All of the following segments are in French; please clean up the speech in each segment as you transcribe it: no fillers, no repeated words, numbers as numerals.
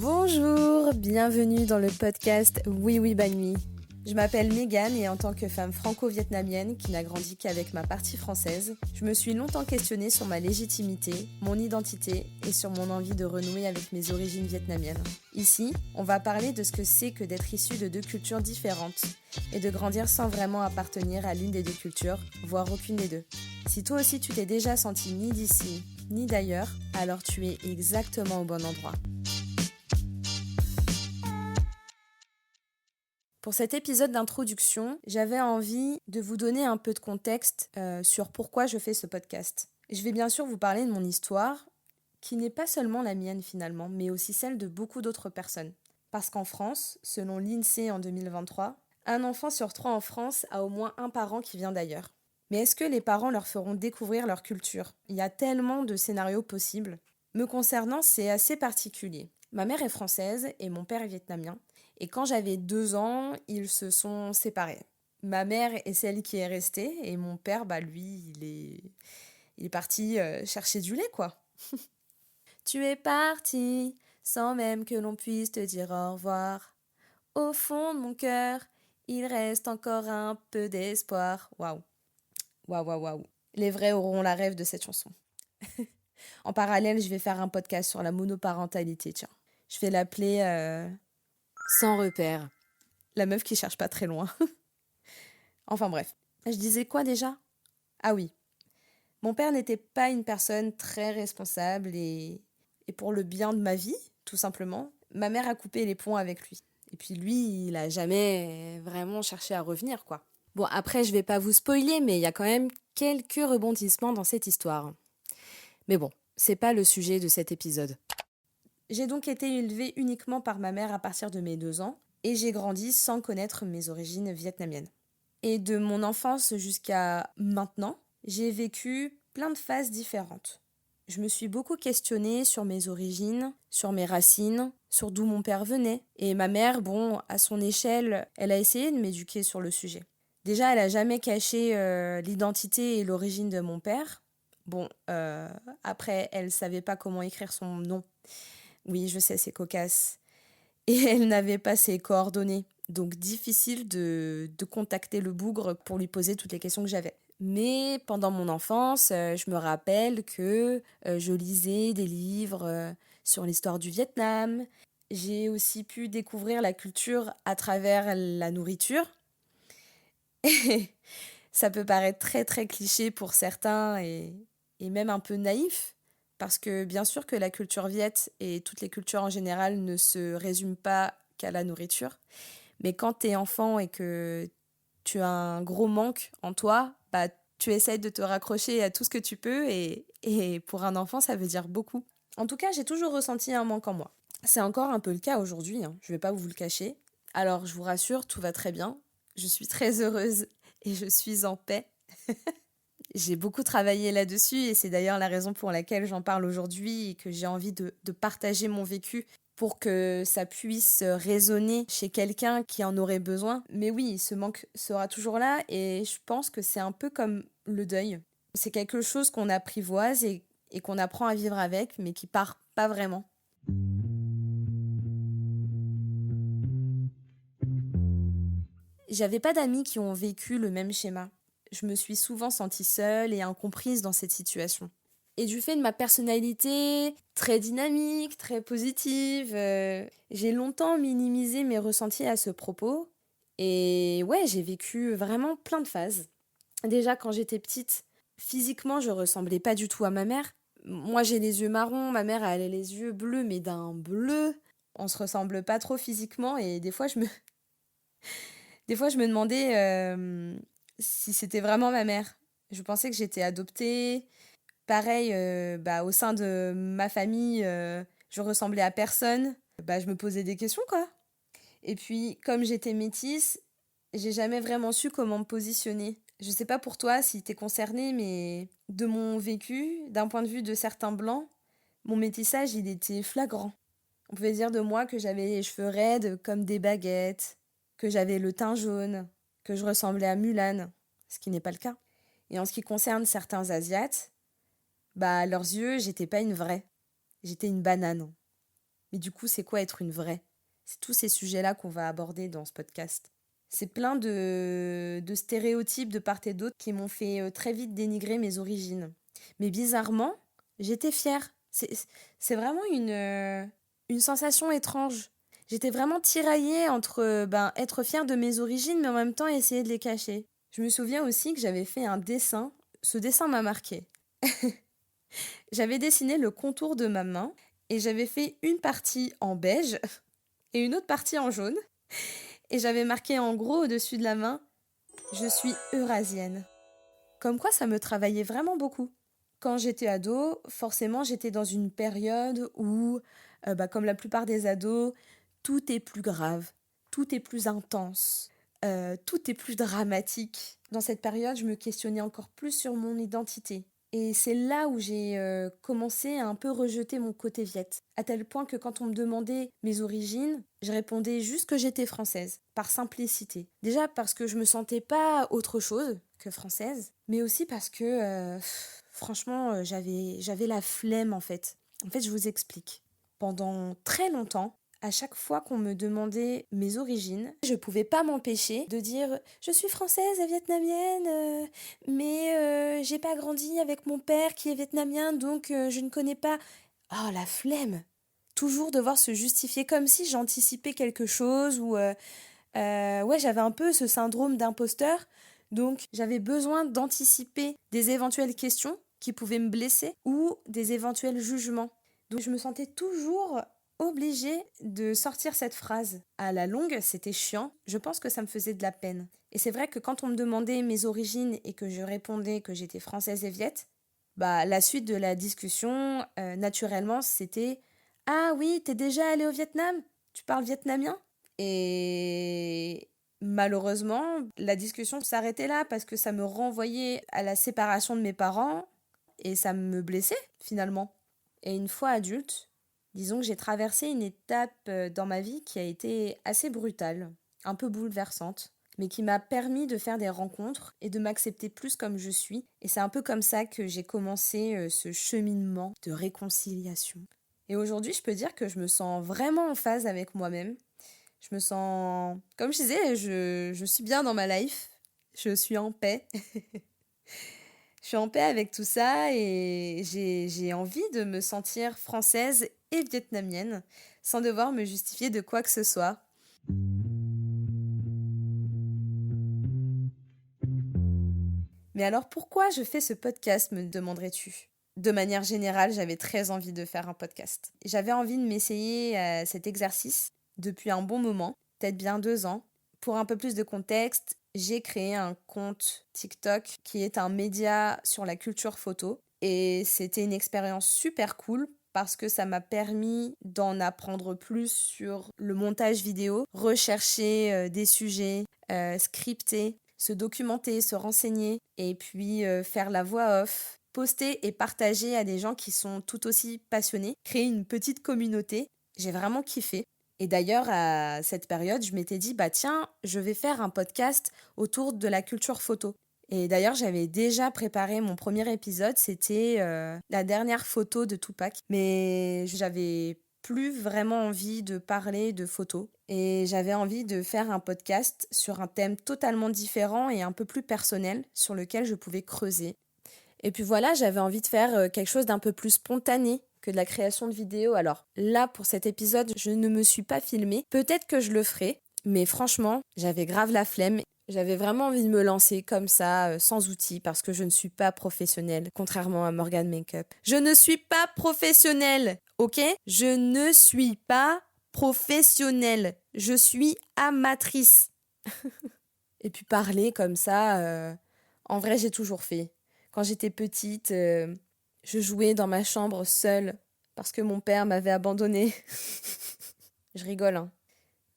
Bonjour, bienvenue dans le podcast Oui Oui Banh Mi. Je m'appelle Mégane et en tant que femme franco-vietnamienne qui n'a grandi qu'avec ma partie française, je me suis longtemps questionnée sur ma légitimité, mon identité et sur mon envie de renouer avec mes origines vietnamiennes. Ici, on va parler de ce que c'est que d'être issu de deux cultures différentes et de grandir sans vraiment appartenir à l'une des deux cultures, voire aucune des deux. Si toi aussi tu t'es déjà senti ni d'ici ni d'ailleurs, alors tu es exactement au bon endroit. Pour cet épisode d'introduction, j'avais envie de vous donner un peu de contexte sur pourquoi je fais ce podcast. Je vais bien sûr vous parler de mon histoire, qui n'est pas seulement la mienne finalement, mais aussi celle de beaucoup d'autres personnes. Parce qu'en France, selon l'INSEE en 2023, un enfant sur 3 en France a au moins un parent qui vient d'ailleurs. Mais est-ce que les parents leur feront découvrir leur culture ? Il y a tellement de scénarios possibles. Me concernant, c'est assez particulier. Ma mère est française et mon père est vietnamien. Et quand j'avais 2 ans, ils se sont séparés. Ma mère est celle qui est restée et mon père, lui, il est parti chercher du lait, quoi. Tu es parti sans même que l'on puisse te dire au revoir. Au fond de mon cœur, il reste encore un peu d'espoir. Waouh. Waouh, waouh, waouh. Les vrais auront la rêve de cette chanson. En parallèle, je vais faire un podcast sur la monoparentalité, tiens. Je vais l'appeler Sans repère. La meuf qui cherche pas très loin. Enfin bref. Je disais quoi déjà ? Ah oui. Mon père n'était pas une personne très responsable et pour le bien de ma vie, tout simplement, ma mère a coupé les ponts avec lui. Et puis lui, il a jamais vraiment cherché à revenir, quoi. Bon, après, je vais pas vous spoiler, mais il y a quand même quelques rebondissements dans cette histoire. Mais bon, c'est pas le sujet de cet épisode. J'ai donc été élevée uniquement par ma mère à partir de mes 2 ans, et j'ai grandi sans connaître mes origines vietnamiennes. Et de mon enfance jusqu'à maintenant, j'ai vécu plein de phases différentes. Je me suis beaucoup questionnée sur mes origines, sur mes racines, sur d'où mon père venait. Et ma mère, à son échelle, elle a essayé de m'éduquer sur le sujet. Déjà, elle a jamais caché l'identité et l'origine de mon père. Après, elle savait pas comment écrire son nom. Oui, je sais, c'est cocasse. Et elle n'avait pas ses coordonnées. Donc difficile de contacter le bougre pour lui poser toutes les questions que j'avais. Mais pendant mon enfance, je me rappelle que je lisais des livres sur l'histoire du Vietnam. J'ai aussi pu découvrir la culture à travers la nourriture. Et ça peut paraître très très cliché pour certains et même un peu naïf. Parce que bien sûr que la culture viet et toutes les cultures en général ne se résument pas qu'à la nourriture. Mais quand t'es enfant et que tu as un gros manque en toi, tu essayes de te raccrocher à tout ce que tu peux et pour un enfant, ça veut dire beaucoup. En tout cas, j'ai toujours ressenti un manque en moi. C'est encore un peu le cas aujourd'hui, je vais pas vous le cacher. Alors, je vous rassure, tout va très bien. Je suis très heureuse et je suis en paix. J'ai beaucoup travaillé là-dessus et c'est d'ailleurs la raison pour laquelle j'en parle aujourd'hui et que j'ai envie de partager mon vécu pour que ça puisse résonner chez quelqu'un qui en aurait besoin. Mais oui, ce manque sera toujours là et je pense que c'est un peu comme le deuil. C'est quelque chose qu'on apprivoise et qu'on apprend à vivre avec, mais qui part pas vraiment. J'avais pas d'amis qui ont vécu le même schéma. Je me suis souvent sentie seule et incomprise dans cette situation. Et du fait de ma personnalité très dynamique, très positive, j'ai longtemps minimisé mes ressentis à ce propos. Et ouais, j'ai vécu vraiment plein de phases. Déjà, quand j'étais petite, physiquement, je ressemblais pas du tout à ma mère. Moi, j'ai les yeux marrons, ma mère, elle a les yeux bleus, mais d'un bleu. On se ressemble pas trop physiquement et des fois, je me demandais si c'était vraiment ma mère. Je pensais que j'étais adoptée. Pareil, au sein de ma famille, je ressemblais à personne. Je me posais des questions, quoi. Et puis, comme j'étais métisse, j'ai jamais vraiment su comment me positionner. Je sais pas pour toi si t'es concernée, mais de mon vécu, d'un point de vue de certains blancs, mon métissage, il était flagrant. On pouvait dire de moi que j'avais les cheveux raides comme des baguettes, que j'avais le teint jaune, que je ressemblais à Mulan, ce qui n'est pas le cas. Et en ce qui concerne certains Asiates, à leurs yeux, j'étais pas une vraie. J'étais une banane. Mais du coup, c'est quoi être une vraie? C'est tous ces sujets-là qu'on va aborder dans ce podcast. C'est plein de stéréotypes de part et d'autre qui m'ont fait très vite dénigrer mes origines. Mais bizarrement, j'étais fière. C'est vraiment une sensation étrange. J'étais vraiment tiraillée entre être fière de mes origines, mais en même temps essayer de les cacher. Je me souviens aussi que j'avais fait un dessin. Ce dessin m'a marqué. J'avais dessiné le contour de ma main et j'avais fait une partie en beige et une autre partie en jaune. Et j'avais marqué en gros au-dessus de la main « Je suis eurasienne ». Comme quoi ça me travaillait vraiment beaucoup. Quand j'étais ado, forcément j'étais dans une période où, comme la plupart des ados, tout est plus grave, tout est plus intense, tout est plus dramatique. Dans cette période, je me questionnais encore plus sur mon identité. Et c'est là où j'ai commencé à un peu rejeter mon côté viette. À tel point que quand on me demandait mes origines, je répondais juste que j'étais française, par simplicité. Déjà parce que je me sentais pas autre chose que française, mais aussi parce que, franchement, j'avais la flemme en fait. En fait, je vous explique. Pendant très longtemps, à chaque fois qu'on me demandait mes origines, je pouvais pas m'empêcher de dire je suis française et vietnamienne, mais j'ai pas grandi avec mon père qui est vietnamien, donc je ne connais pas. Oh la flemme! Toujours devoir se justifier comme si j'anticipais quelque chose ou ouais, j'avais un peu ce syndrome d'imposteur, donc j'avais besoin d'anticiper des éventuelles questions qui pouvaient me blesser ou des éventuels jugements. Donc je me sentais toujours obligée de sortir cette phrase. À la longue, c'était chiant. Je pense que ça me faisait de la peine. Et c'est vrai que quand on me demandait mes origines et que je répondais que j'étais française et viette, la suite de la discussion, naturellement, c'était « Ah oui, t'es déjà allée au Vietnam? Tu parles vietnamien ?» Et malheureusement, la discussion s'arrêtait là parce que ça me renvoyait à la séparation de mes parents et ça me blessait finalement. Et une fois adulte, disons que j'ai traversé une étape dans ma vie qui a été assez brutale, un peu bouleversante, mais qui m'a permis de faire des rencontres et de m'accepter plus comme je suis. Et c'est un peu comme ça que j'ai commencé ce cheminement de réconciliation. Et aujourd'hui, je peux dire que je me sens vraiment en phase avec moi-même. Je me sens, comme je disais, je suis bien dans ma life. Je suis en paix. Je suis en paix avec tout ça et j'ai envie de me sentir française et vietnamienne sans devoir me justifier de quoi que ce soit. Mais alors pourquoi je fais ce podcast, me demanderais-tu? De manière générale, j'avais très envie de faire un podcast. J'avais envie de m'essayer à cet exercice depuis un bon moment, peut-être bien 2 ans. Pour un peu plus de contexte, j'ai créé un compte TikTok qui est un média sur la culture photo. Et c'était une expérience super cool parce que ça m'a permis d'en apprendre plus sur le montage vidéo, rechercher des sujets, scripter, se documenter, se renseigner et puis faire la voix off, poster et partager à des gens qui sont tout aussi passionnés, créer une petite communauté. J'ai vraiment kiffé. Et d'ailleurs, à cette période, je m'étais dit, tiens, je vais faire un podcast autour de la culture photo. Et d'ailleurs, j'avais déjà préparé mon premier épisode, c'était la dernière photo de Tupac. Mais j'avais plus vraiment envie de parler de photos. Et j'avais envie de faire un podcast sur un thème totalement différent et un peu plus personnel sur lequel je pouvais creuser. Et puis voilà, j'avais envie de faire quelque chose d'un peu plus spontané que de la création de vidéos. Alors là, pour cet épisode, je ne me suis pas filmée. Peut-être que je le ferai, mais franchement, j'avais grave la flemme. J'avais vraiment envie de me lancer comme ça, sans outils, parce que je ne suis pas professionnelle, contrairement à Morgan Makeup. Je ne suis pas professionnelle, ok? Je ne suis pas professionnelle. Je suis amatrice. Et puis parler comme ça, en vrai, j'ai toujours fait. Quand j'étais petite, je jouais dans ma chambre seule parce que mon père m'avait abandonnée. Je rigole, hein.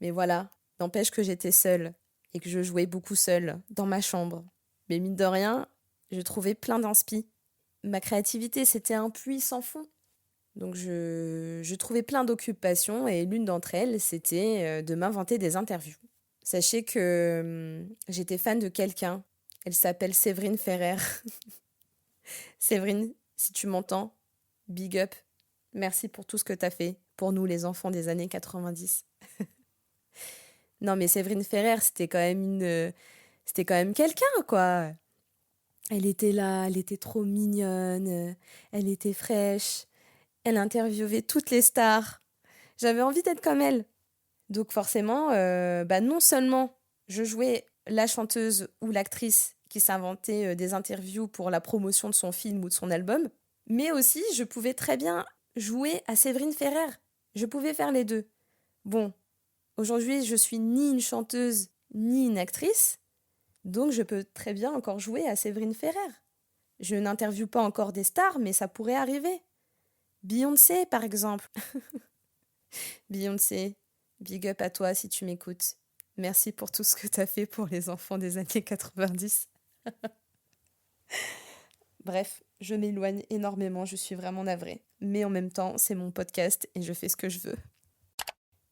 Mais voilà, n'empêche que j'étais seule et que je jouais beaucoup seule dans ma chambre. Mais mine de rien, je trouvais plein d'inspi. Ma créativité, c'était un puits sans fond. Donc je trouvais plein d'occupations et l'une d'entre elles, c'était de m'inventer des interviews. Sachez que j'étais fan de quelqu'un. Elle s'appelle Séverine Ferrer. Séverine, si tu m'entends, big up. Merci pour tout ce que t'as fait pour nous, les enfants des années 90. Non, mais Séverine Ferrer, c'était quand même quelqu'un, quoi. Elle était là, elle était trop mignonne, elle était fraîche, elle interviewait toutes les stars. J'avais envie d'être comme elle. Donc forcément, non seulement je jouais la chanteuse ou l'actrice qui s'inventait des interviews pour la promotion de son film ou de son album, mais aussi je pouvais très bien jouer à Séverine Ferrer. Je pouvais faire les deux. Bon, aujourd'hui je suis ni une chanteuse ni une actrice, donc je peux très bien encore jouer à Séverine Ferrer. Je n'interviewe pas encore des stars, mais ça pourrait arriver. Beyoncé, par exemple. Beyoncé, big up à toi si tu m'écoutes. Merci pour tout ce que tu as fait pour les enfants des années 90. Bref, je m'éloigne énormément, je suis vraiment navrée. Mais en même temps, c'est mon podcast et je fais ce que je veux.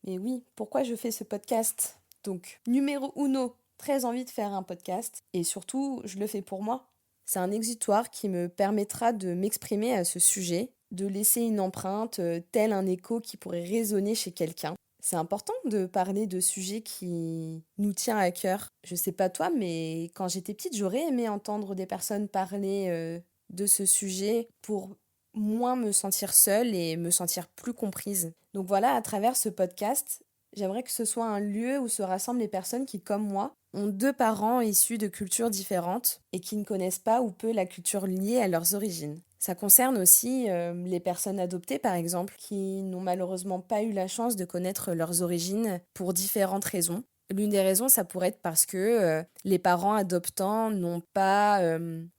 Mais oui, pourquoi je fais ce podcast ? Donc, numéro uno, très envie de faire un podcast. Et surtout, je le fais pour moi. C'est un exutoire qui me permettra de m'exprimer à ce sujet, de laisser une empreinte, tel un écho qui pourrait résonner chez quelqu'un. C'est important de parler de sujets qui nous tiennent à cœur. Je sais pas toi, mais quand j'étais petite, j'aurais aimé entendre des personnes parler de ce sujet pour moins me sentir seule et me sentir plus comprise. Donc voilà, à travers ce podcast, j'aimerais que ce soit un lieu où se rassemblent les personnes qui, comme moi, ont 2 parents issus de cultures différentes et qui ne connaissent pas ou peu la culture liée à leurs origines. Ça concerne aussi les personnes adoptées, par exemple, qui n'ont malheureusement pas eu la chance de connaître leurs origines pour différentes raisons. L'une des raisons, ça pourrait être parce que les parents adoptants n'ont pas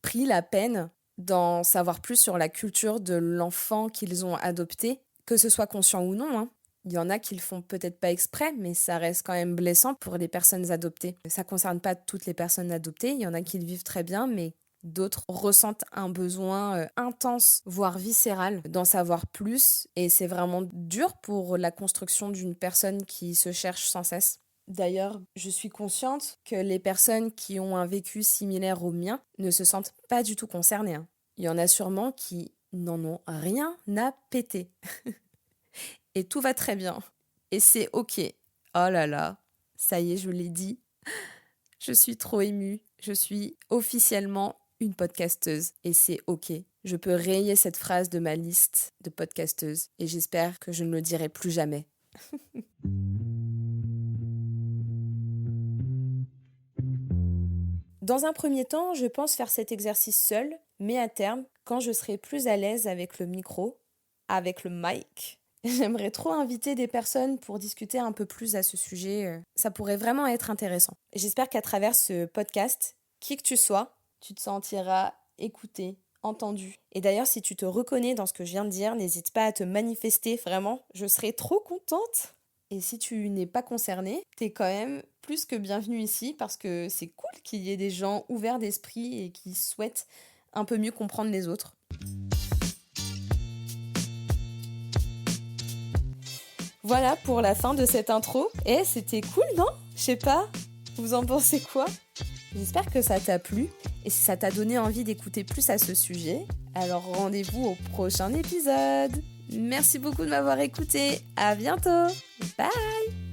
pris la peine d'en savoir plus sur la culture de l'enfant qu'ils ont adopté, que ce soit conscient ou non, hein. Il y en a qui le font peut-être pas exprès, mais ça reste quand même blessant pour les personnes adoptées. Ça concerne pas toutes les personnes adoptées, il y en a qui le vivent très bien, mais d'autres ressentent un besoin intense, voire viscéral, d'en savoir plus. Et c'est vraiment dur pour la construction d'une personne qui se cherche sans cesse. D'ailleurs, je suis consciente que les personnes qui ont un vécu similaire au mien ne se sentent pas du tout concernées, hein. Il y en a sûrement qui n'en ont rien à péter. Et tout va très bien. Et c'est ok. Oh là là, ça y est, je l'ai dit. Je suis trop émue. Je suis officiellement une podcasteuse. Et c'est ok. Je peux rayer cette phrase de ma liste de podcasteuses. Et j'espère que je ne le dirai plus jamais. Dans un premier temps, je pense faire cet exercice seul, mais à terme, quand je serai plus à l'aise avec le micro, avec le mic, j'aimerais trop inviter des personnes pour discuter un peu plus à ce sujet. Ça pourrait vraiment être intéressant. Et j'espère qu'à travers ce podcast, qui que tu sois, tu te sentiras écouté, entendu. Et d'ailleurs, si tu te reconnais dans ce que je viens de dire, n'hésite pas à te manifester, vraiment, je serai trop contente. Et si tu n'es pas concerné, t'es quand même plus que bienvenue ici parce que c'est cool qu'il y ait des gens ouverts d'esprit et qui souhaitent un peu mieux comprendre les autres. Voilà pour la fin de cette intro. Et c'était cool, non ? Je sais pas, vous en pensez quoi ? J'espère que ça t'a plu. Et si ça t'a donné envie d'écouter plus à ce sujet, alors rendez-vous au prochain épisode. Merci beaucoup de m'avoir écouté. À bientôt. Bye.